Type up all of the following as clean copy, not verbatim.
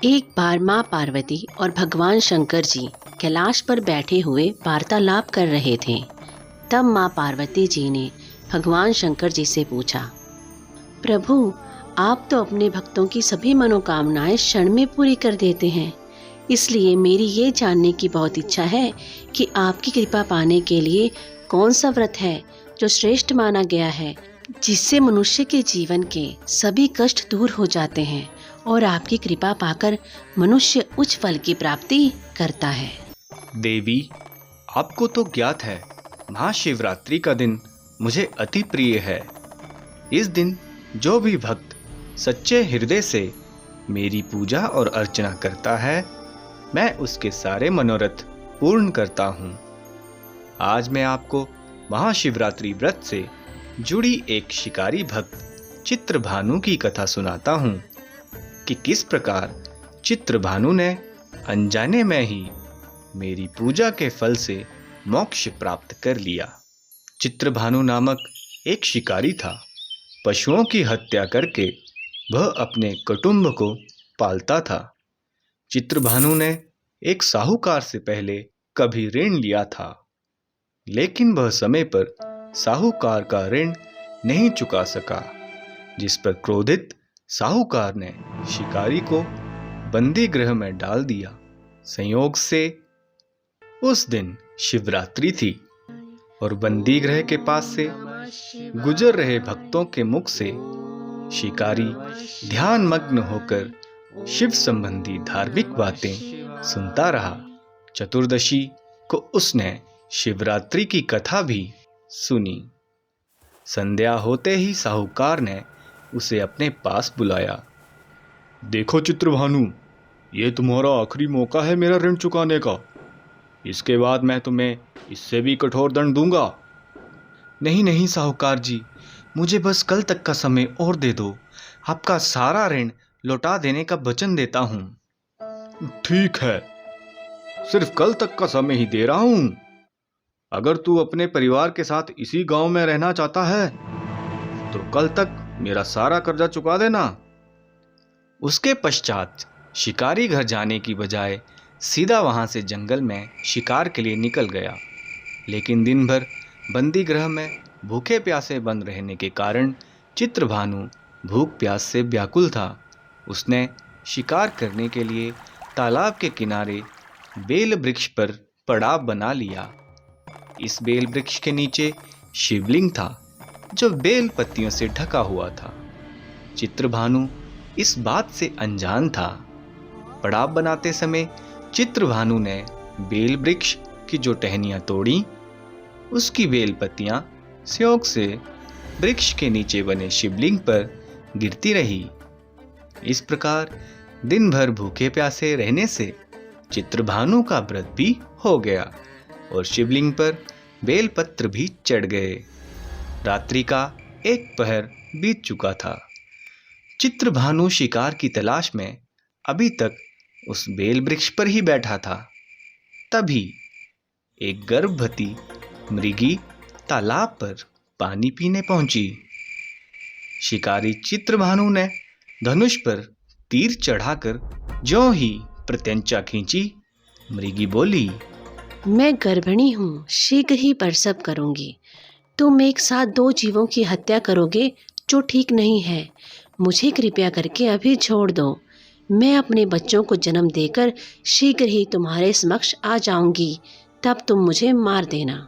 एक बार माँ पार्वती और भगवान शंकर जी कैलाश पर बैठे हुए वार्तालाप कर रहे थे। तब माँ पार्वती जी ने भगवान शंकर जी से पूछा, प्रभु, आप तो अपने भक्तों की सभी मनोकामनाएं क्षण में पूरी कर देते हैं। इसलिए मेरी ये जानने की बहुत इच्छा है कि आपकी कृपा पाने के लिए कौन सा व्रत है जो श्रेष्ठ माना गया है, जिससे मनुष्य के जीवन के सभी कष्ट दूर हो जाते हैं और आपकी कृपा पाकर मनुष्य उच्च फल की प्राप्ति करता है। देवी, आपको तो ज्ञात है, महाशिवरात्रि का दिन मुझे अति प्रिय है। इस दिन जो भी भक्त सच्चे हृदय से मेरी पूजा और अर्चना करता है, मैं उसके सारे मनोरथ पूर्ण करता हूँ। आज मैं आपको महाशिवरात्रि व्रत से जुड़ी एक शिकारी भक्त चित्रभानु की कथा सुनाता हूँ कि किस प्रकार चित्रभानु ने अनजाने में ही मेरी पूजा के फल से मोक्ष प्राप्त कर लिया। चित्रभानु नामक एक शिकारी था। पशुओं की हत्या करके वह अपने कुटुंब को पालता था। चित्रभानु ने एक साहूकार से पहले कभी ऋण लिया था, लेकिन वह समय पर साहूकार का ऋण नहीं चुका सका, जिस पर क्रोधित साहूकार ने शिकारी को बंदी गृह में डाल दिया। संयोग से उस दिन शिवरात्रि थी और बंदी गृह के पास से गुजर रहे भक्तों के मुख से शिकारी ध्यानमग्न होकर शिव संबंधी धार्मिक बातें सुनता रहा। चतुर्दशी को उसने शिवरात्रि की कथा भी सुनी। संध्या होते ही साहूकार ने उसे अपने पास बुलाया। देखो चित्रभानु, ये तुम्हारा आखिरी मौका है मेरा ऋण चुकाने का। इसके बाद मैं तुम्हें इससे भी कठोर दंड दूंगा। नहीं नहीं साहूकार जी, मुझे बस कल तक का समय और दे दो। आपका सारा ऋण लौटा देने का वचन देता हूँ। ठीक है, सिर्फ कल तक का समय ही दे रहा हूं। अगर तू अपने परिवार के साथ इसी गांव में रहना चाहता है तो कल तक मेरा सारा कर्जा चुका देना। उसके पश्चात शिकारी घर जाने की बजाय सीधा वहां से जंगल में शिकार के लिए निकल गया। लेकिन दिन भर बंदी गृह में भूखे प्यासे बंद रहने के कारण चित्रभानु भूख प्यास से व्याकुल था। उसने शिकार करने के लिए तालाब के किनारे बेल वृक्ष पर पड़ाव बना लिया। इस बेल वृक्ष के नीचे शिवलिंग था जो बेल पत्तियों से ढका हुआ था। चित्रभानु इस बात से अनजान था। पड़ाव बनाते समय चित्रभानु ने बेल वृक्ष की जो टहनियां तोड़ी, उसकी बेल पत्तियां संयोग से वृक्ष के नीचे बने शिवलिंग पर गिरती रही। इस प्रकार दिन भर भूखे प्यासे रहने से चित्रभानु का व्रत भी हो गया और शिवलिंग पर बेलपत्र भी चढ़ गए। रात्रि का एक पहर बीत चुका था। चित्रभानु शिकार की तलाश में अभी तक उस बेल वृक्ष पर ही बैठा था। तभी एक गर्भवती मृगी तालाब पर पानी पीने पहुंची। शिकारी चित्रभानु ने धनुष पर तीर चढ़ाकर ज्यों ही प्रत्यंचा खींची, मृगी बोली, मैं गर्भिणी हूँ, शीघ्र ही प्रसव करूँगी। तुम एक साथ दो जीवों की हत्या करोगे जो ठीक नहीं है। मुझे कृपया करके अभी छोड़ दो। मैं अपने बच्चों को जन्म देकर शीघ्र ही तुम्हारे समक्ष आ जाऊंगी, तब तुम मुझे मार देना।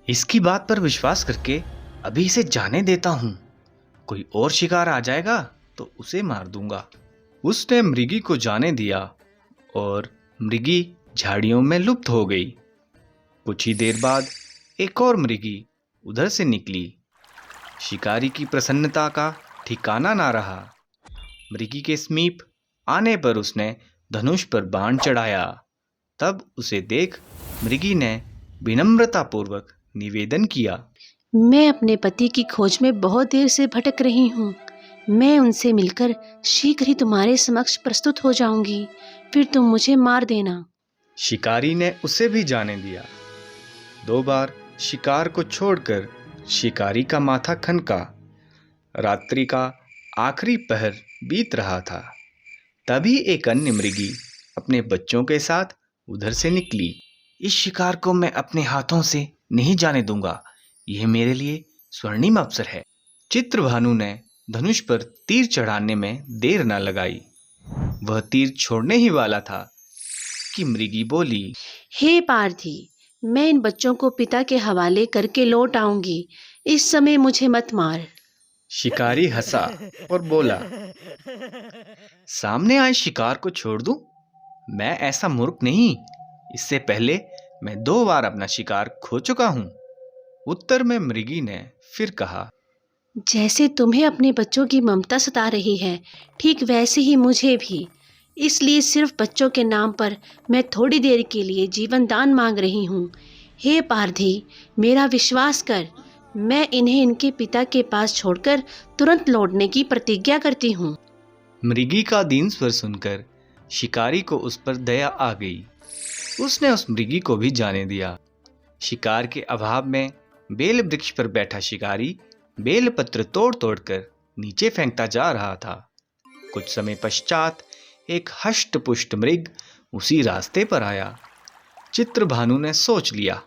इसकी बात पर विश्वास करके अभी इसे जाने देता हूँ। कोई और शिकार आ जाएगा तो उसे मार दूंगा। उसने मृगी को जाने दिया और मृगी झाड़ियों में लुप्त हो गई। कुछ ही देर बाद एक और मृगी उधर से निकली। शिकारी की प्रसन्नता का ठिकाना ना रहा। मृगी के समीप आने पर उसने धनुष पर बाण चढ़ाया। तब उसे देख मृगी ने विनम्रतापूर्वक निवेदन किया, मैं अपने पति की खोज में बहुत देर से भटक रही हूँ। मैं उनसे मिलकर शीघ्र ही तुम्हारे समक्ष प्रस्तुत हो जाऊंगी, फिर तुम मुझे मार देना। शिकारी ने उसे भी जाने दिया। 2 बार शिकार को छोड़कर शिकारी का माथा खनका। रात्रि का आखिरी पहर बीत रहा था। तभी एक अन्य मृगी अपने बच्चों के साथ उधर से निकली। इस शिकार को मैं अपने हाथों से नहीं जाने दूंगा, यह मेरे लिए स्वर्णिम अवसर है। चित्रभानु ने धनुष पर तीर चढ़ाने में देर न लगाई। वह तीर छोड़ने ही वाला था कि मृगी बोली, हे पार्थी, मैं इन बच्चों को पिता के हवाले करके लौट आऊंगी, इस समय मुझे मत मार। शिकारी हंसा और बोला, सामने आए शिकार को छोड़ दूं? मैं ऐसा मूर्ख नहीं, इससे पहले मैं 2 बार अपना शिकार खो चुका हूं। उत्तर में मृगी ने फिर कहा, जैसे तुम्हें अपने बच्चों की ममता सता रही है, ठीक वैसे ही मुझे भी। इसलिए सिर्फ बच्चों के नाम पर मैं थोड़ी देर के लिए जीवन दान मांग रही हूँ। हे पारधी, मेरा विश्वास कर, मैं इन्हें इनके पिता के पास छोड़कर तुरंत लौटने की प्रतिज्ञा करती हूँ। मृगी का दीन स्वर सुनकर शिकारी को उस पर दया आ गई। उसने उस मृगी को भी जाने दिया। शिकार के अभाव में बेल वृक्ष पर बैठा शिकारी बेल पत्र तोड़ तोड़ कर नीचे फेंकता जा रहा था। कुछ समय पश्चात एक हष्ट पुष्ट मृग उसी रास्ते पर आया। चित्रभानु ने सोच लिया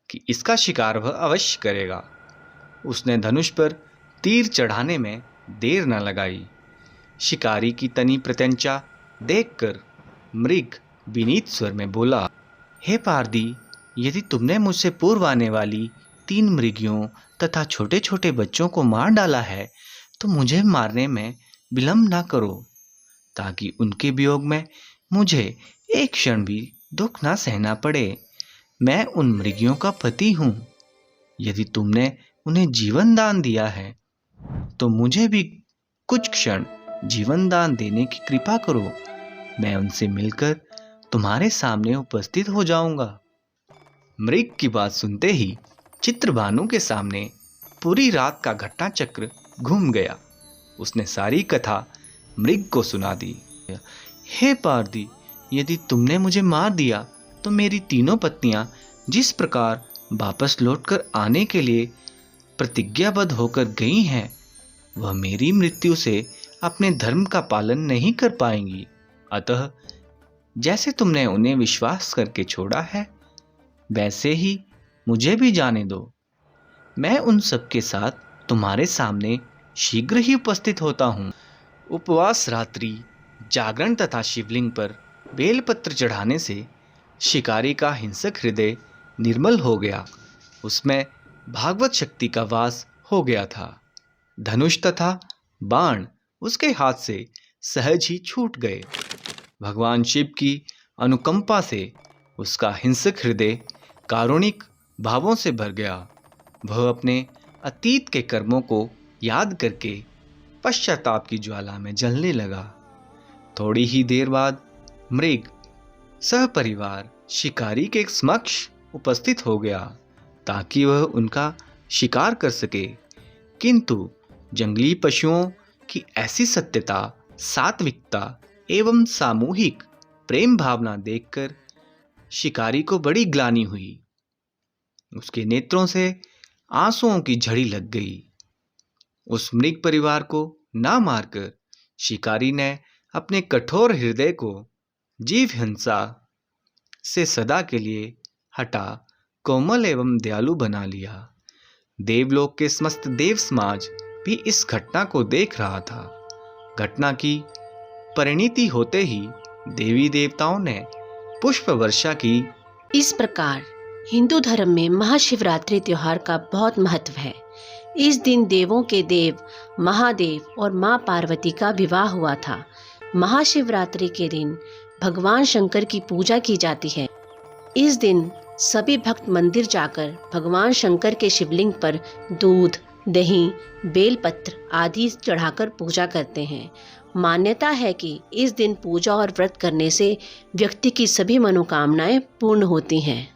कि इसका शिकार वह अवश्य करेगा। उसने धनुष पर तीर चढ़ाने में देर न लगाई। शिकारी की तनी प्रत्यंचा देखकर मृग विनीत स्वर में बोला, हे पारदी, यदि तुमने मुझसे पूर्व आने वाली 3 मृगियों तथा छोटे छोटे बच्चों को मार डाला है, तो मुझे मारने में विलंब न करो, ताकि उनके वियोग में मुझे एक क्षण भी दुख न सहना पड़े। मैं उन मृगियों का पति हूँ। यदि तुमने उन्हें जीवन दान दिया है, तो मुझे भी कुछ क्षण जीवन दान देने की कृपा करो। मैं उनसे मिलकर तुम्हारे सामने उपस्थित हो जाऊंगा। मृग की बात सुनते ही चित्रभानु के सामने पूरी रात का घटना चक्र घूम गया। उसने सारी कथा मृग को सुना दी। हे पारदी, यदि तुमने मुझे मार दिया तो मेरी 3 पत्नियां जिस प्रकार वापस लौटकर आने के लिए प्रतिज्ञाबद्ध होकर गई हैं, वह मेरी मृत्यु से अपने धर्म का पालन नहीं कर पाएंगी। अतः जैसे तुमने उन्हें विश्वास करके छोड़ा है, वैसे ही मुझे भी जाने दो। मैं उन सबके साथ तुम्हारे सामने शीघ्र ही उपस्थित होता हूँ। उपवास रात्रि, जागरण तथा शिवलिंग पर बेलपत्र चढ़ाने से शिकारी का हिंसक हृदय निर्मल हो गया। उसमें भागवत शक्ति का वास हो गया था। धनुष तथा बाण उसके हाथ से सहज ही छूट गए। भगवान शिव की अनुकंपा से उसका हिंसक हृदय कारुणिक भावों से भर गया। वह अपने अतीत के कर्मों को याद करके पश्चाताप की ज्वाला में जलने लगा। थोड़ी ही देर बाद मृग सहपरिवार शिकारी के समक्ष उपस्थित हो गया ताकि वह उनका शिकार कर सके, किंतु जंगली पशुओं की ऐसी सत्यता, सात्विकता एवं सामूहिक प्रेम भावना देखकर शिकारी को बड़ी ग्लानि हुई। उसके नेत्रों से आंसुओं की झड़ी लग गई। उस मृग परिवार को ना मारकर शिकारी ने अपने कठोर हृदय को जीव हिंसा से सदा के लिए हटा कोमल एवं दयालु बना लिया। देवलोक के समस्त देव समाज भी इस घटना को देख रहा था। घटना की परिणति होते ही देवी देवताओं ने पुष्प वर्षा की। इस प्रकार हिंदू धर्म में महाशिवरात्रि त्योहार का बहुत महत्व है। इस दिन देवों के देव महादेव और माँ पार्वती का विवाह हुआ था। महाशिवरात्रि के दिन भगवान शंकर की पूजा की जाती है। इस दिन सभी भक्त मंदिर जाकर भगवान शंकर के शिवलिंग पर दूध, दही, बेलपत्र आदि चढ़ाकर पूजा करते हैं। मान्यता है कि इस दिन पूजा और व्रत करने से व्यक्ति की सभी मनोकामनाएं पूर्ण होती हैं।